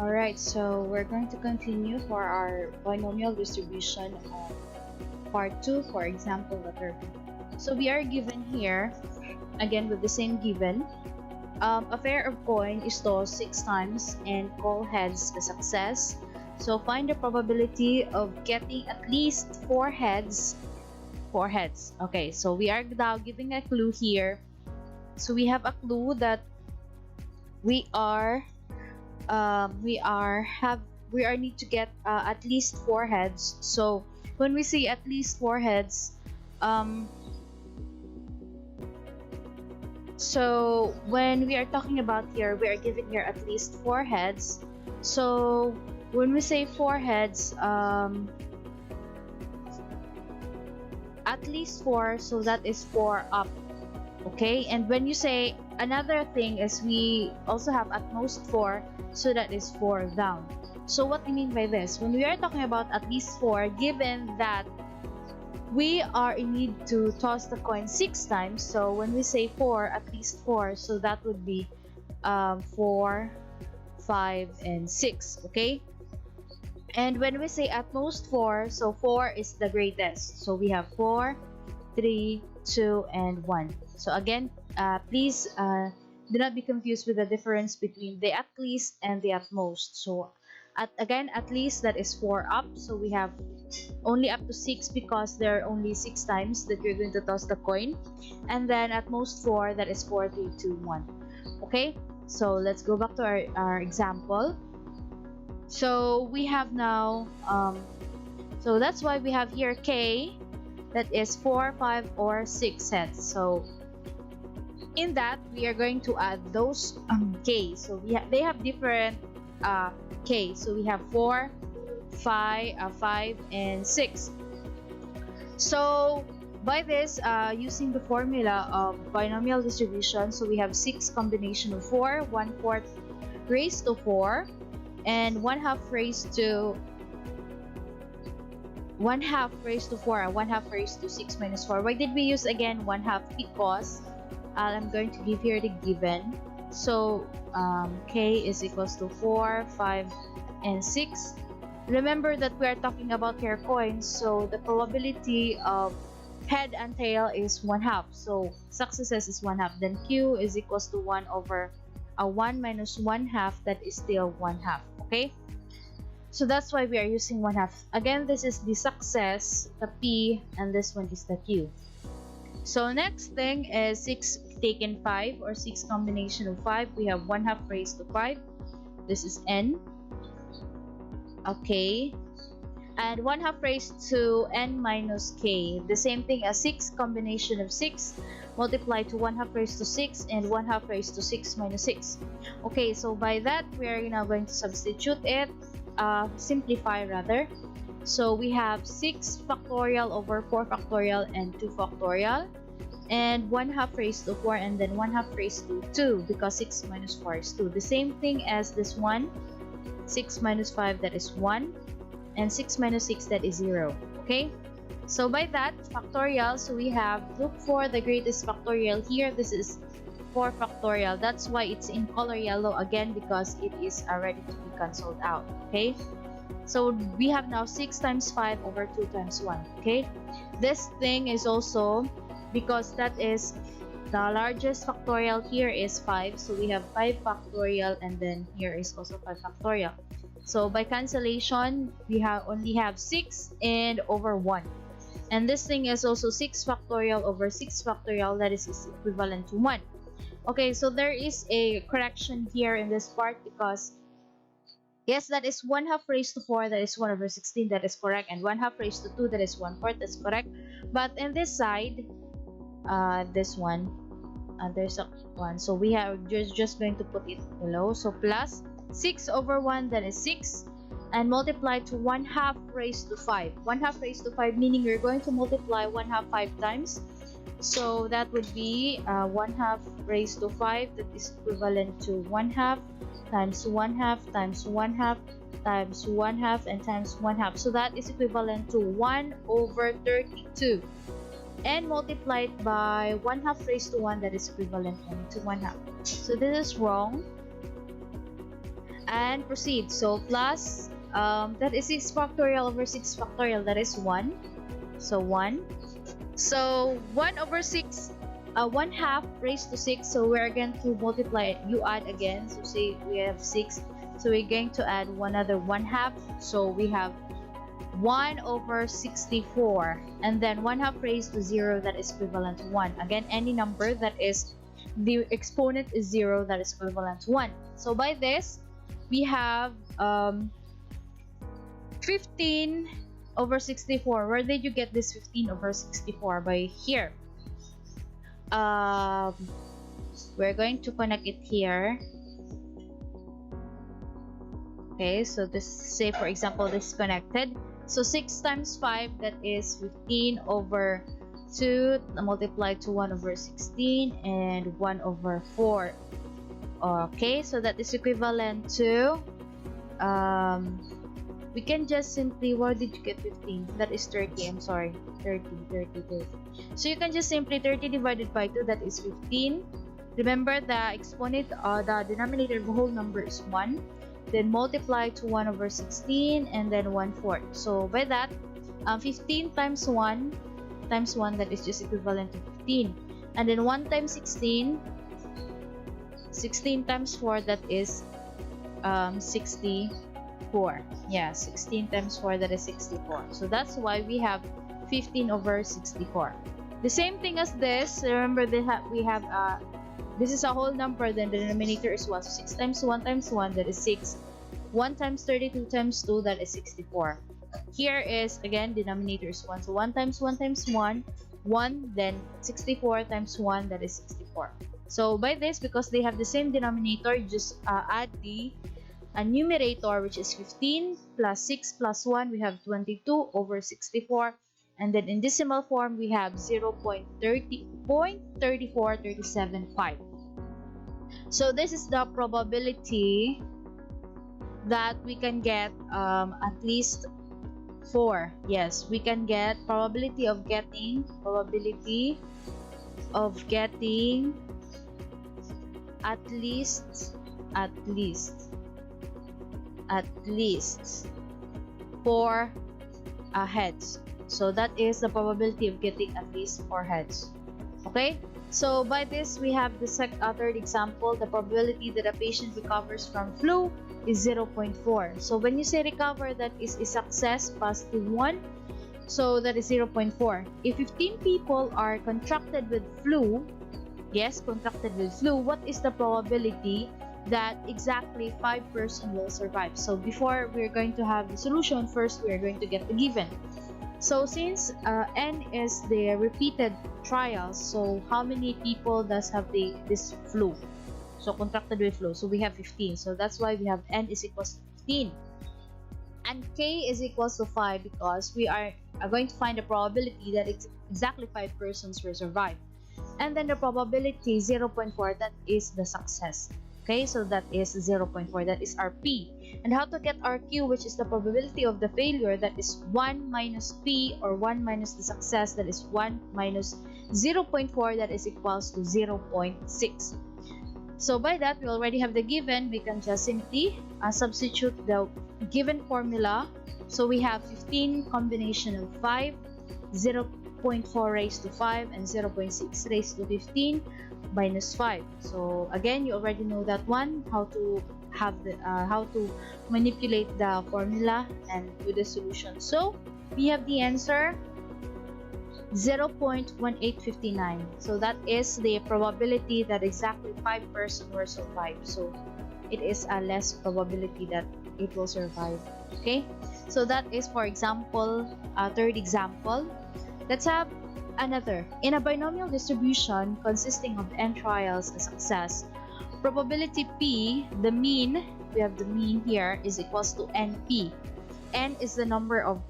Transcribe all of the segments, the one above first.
Alright, so we're going to continue for our binomial distribution on part 2, for example, letter B. So we are given here, again with the same given, a pair of coin is tossed 6 times and call heads a success. So find the probability of getting at least 4 heads. 4 heads. Okay, so we are now giving a clue here. So we have a clue that we are we are need to get at least 4 heads. So when we say at least 4 heads, um, so when we are talking about here, we are giving here at least 4 heads. So when we say 4 heads, at least 4, so that is 4 up. Okay, and when you say another thing is we also have at most 4, so that is 4 down. So what do you mean by this? When we are talking about at least 4, given that we are in need to toss the coin 6 times, so when we say 4, at least 4, so that would be 4, 5, and 6. Okay, and when we say at most 4, so 4 is the greatest, so we have 4, 3, 2, and 1. So again, please do not be confused with the difference between the at least and the at most. So at least that is 4 up, so we have only up to 6 because there are only 6 times that you're going to toss the coin, and then at most 4, that is 4, 3, 2, 1. Okay, so let's go back to our example. So we have now so that's why we have here K, that is 4, 5, or 6 heads. So in that, we are going to add those K. So they have different K. So we have 4, 5, and 6. So by this, using the formula of binomial distribution, so we have 6 combination of 4, 1/4 raised to 4, and 1/2 raised to 1/2 raised to 4 and 1/2 raised to 6 minus 4. Why did we use again 1/2? Because I'm going to give here the given. So K is equals to 4, 5, and 6. Remember that we are talking about here coins, so the probability of head and tail is 1/2. So successes is 1/2. Then Q is equals to 1 over 1 minus 1/2, that is still 1/2. Okay? So that's why we are using 1/2. Again, this is the success, the P, and this one is the Q. So next thing is 6 taken 5, or 6 combination of 5. We have 1/2 raised to 5. This is N. Okay. And 1/2 raised to N minus K. The same thing as 6 combination of 6 multiplied to 1/2 raised to 6 and 1/2 raised to 6 minus 6. Okay, so by that, we are now going to substitute it. Simplify rather. So we have 6 factorial over 4 factorial and 2 factorial, and 1/2 raised to 4, and then 1/2 raised to 2, because 6 minus 4 is 2. The same thing as this one. 6 minus 5, that is 1, and 6 minus 6, that is 0. Okay, so by that factorial, so we have look for the greatest factorial here. This is 4 factorial. That's why it's in color yellow again, because it is ready to be cancelled out. Okay, so we have now 6 times 5 over 2 times 1. Okay, this thing is also, because that is the largest factorial here is 5, so we have 5 factorial, and then here is also 5 factorial. So by cancellation, we only have 6 and over 1. And this thing is also 6 factorial over 6 factorial, that is equivalent to 1. Okay, so there is a correction here in this part, because yes, that is 1/2 raised to 4, that is 1 over 16, that is correct, and 1/2 raised to 2, that is 1/4, that's correct. But in this side, this one, there's a 1, so we are just going to put it below. So plus 6 over 1, that is 6, and multiply to 1/2 raised to 5. 1/2 raised to 5, meaning you're going to multiply 1/2 5 times. So that would be 1/2 raised to 5, that is equivalent to 1/2 times 1/2 times 1/2 times 1/2 and times 1/2. So that is equivalent to 1 over 32. And multiplied by 1/2 raised to 1, that is equivalent to 1/2. So this is wrong. and proceed. So plus, that is 6 factorial over 6 factorial, that is 1. So 1. So 1 over 6, 1 half raised to 6. So we're going to multiply it. You add again. So say we have 6. So we're going to add one other 1 half. So we have 1 over 64. And then 1 half raised to 0, that is equivalent to 1. Again, any number that is the exponent is 0, that is equivalent to 1. So by this, we have 15 over 64. Where did you get this 15 over 64? By here. We're going to connect it here. Okay, so this, say for example, this is connected. So 6 times 5, that is 15 over 2 multiplied to 1 over 16 and 1 over 4. Okay, so that is equivalent to we can just simply, where did you get 15? That is 30, I'm sorry. 30. So you can just simply 30 divided by 2, that is 15. Remember, the exponent, the denominator of the whole number is 1. Then multiply to 1 over 16 and then 1/4. So by that, 15 times 1 times 1, that is just equivalent to 15. And then 1 times 16, 16 times 4, that is 64. Yeah, 16 times 4, that is 64. So that's why we have 15 over 64. The same thing as this. Remember, we have this is a whole number, then the denominator is 1. So 6 times 1 times 1, that is 6. 1 times 32 times 2, that is 64. Here is, again, denominator is 1. So 1 times 1 times 1, 1, then 64 times 1, that is 64. So by this, because they have the same denominator, you just add the numerator, which is 15, plus 6 plus 1, we have 22 over 64. And then in decimal form, we have 0.34375. So this is the probability that we can get at least 4. Yes, we can get probability of getting at least 4 heads. So that is the probability of getting at least 4 heads. Okay, so by this, we have the third example. The probability that a patient recovers from flu is 0.4. So when you say recover, that is a success, positive 1. So that is 0.4. If 15 people are contracted with flu, what is the probability that exactly 5 persons will survive? So before we're going to have the solution, first we are going to get the given. So since N is the repeated trials, so how many people does have this flu? So contracted with flu. So we have 15. So that's why we have N is equals to 15. And K is equals to 5 because we are going to find the probability that exactly 5 persons will survive. And then the probability 0.4, that is the success. Okay, so that is 0.4, that is our P. And how to get our Q, which is the probability of the failure, that is 1 minus P, or 1 minus the success, that is 1 minus 0.4, that is equals to 0.6. So by that, we already have the given. We can just simply substitute the given formula. So we have 15 combination of 5, 0.4 raised to 5, and 0.6 raised to 15 minus 5. So again, you already know that one, how to manipulate the formula and do the solution. So we have the answer 0.1859. So that is the probability that exactly 5 persons will survive. So it is a less probability that it will survive. Okay, so that is, for example, a third example. Let's have another. In a binomial distribution consisting of n trials, a success, probability P, the mean, we have the mean here, is equals to NP. N is the number of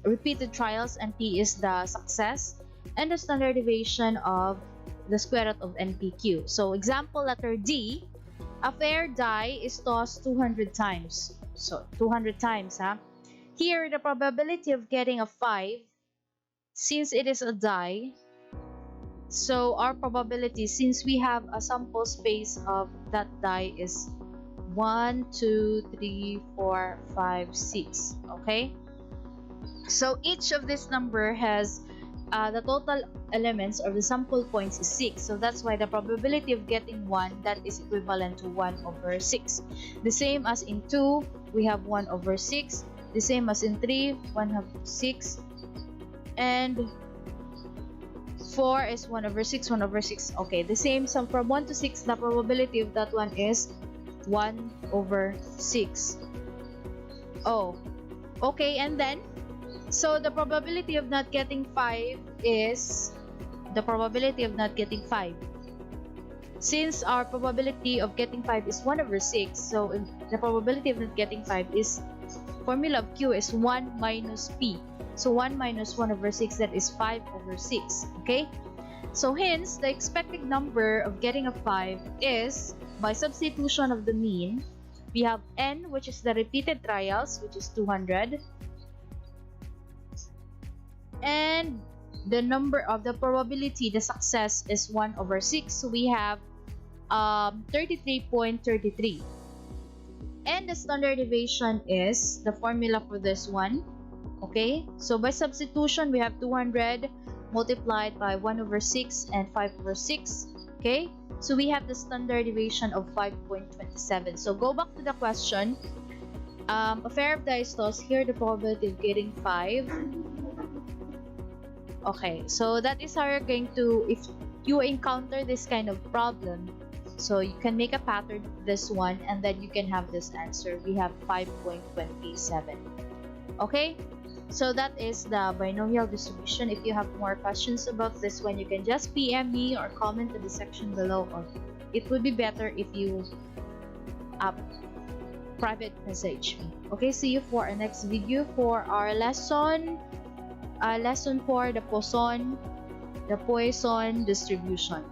repeated trials, and P is the success, and the standard deviation of the square root of NPQ. So example letter D, a fair die is tossed 200 times. So 200 times, huh? Here, the probability of getting a 5, since it is a die, So our probability, since we have a sample space of that die, is 1, 2, 3, 4, 5, 6. Okay? So each of this number has the total elements or the sample points is 6. So that's why the probability of getting 1, that is equivalent to 1 over 6. The same as in 2, we have 1 over 6. The same as in 3, 1 over 6. And 4 is 1 over 6, 1 over 6. Okay, the same. So from 1 to 6, the probability of that one is 1 over 6. Oh, okay. And then, so the probability of not getting 5 is the probability of not getting 5. Since our probability of getting 5 is 1 over 6, so the probability of not getting 5 is, formula of Q is 1 minus P. So 1 minus 1 over 6, that is 5 over 6. Okay? So hence, the expected number of getting a 5 is, by substitution of the mean, we have N, which is the repeated trials, which is 200. And the number of the probability, the success, is 1 over 6. So we have 33.33. And the standard deviation is the formula for this one. Okay, so by substitution, we have 200 multiplied by 1 over 6 and 5 over 6. Okay, so we have the standard deviation of 5.27. So go back to the question. A pair of dice toss, here the probability of getting 5. Okay, so that is how you're going to, if you encounter this kind of problem, so you can make a pattern of this one and then you can have this answer. We have 5.27. Okay, so that is the binomial distribution. If you have more questions about this one, you can just PM me or comment in the section below, or it would be better if you private message me. Okay, see you for our next video for our lesson 4, the Poisson distribution.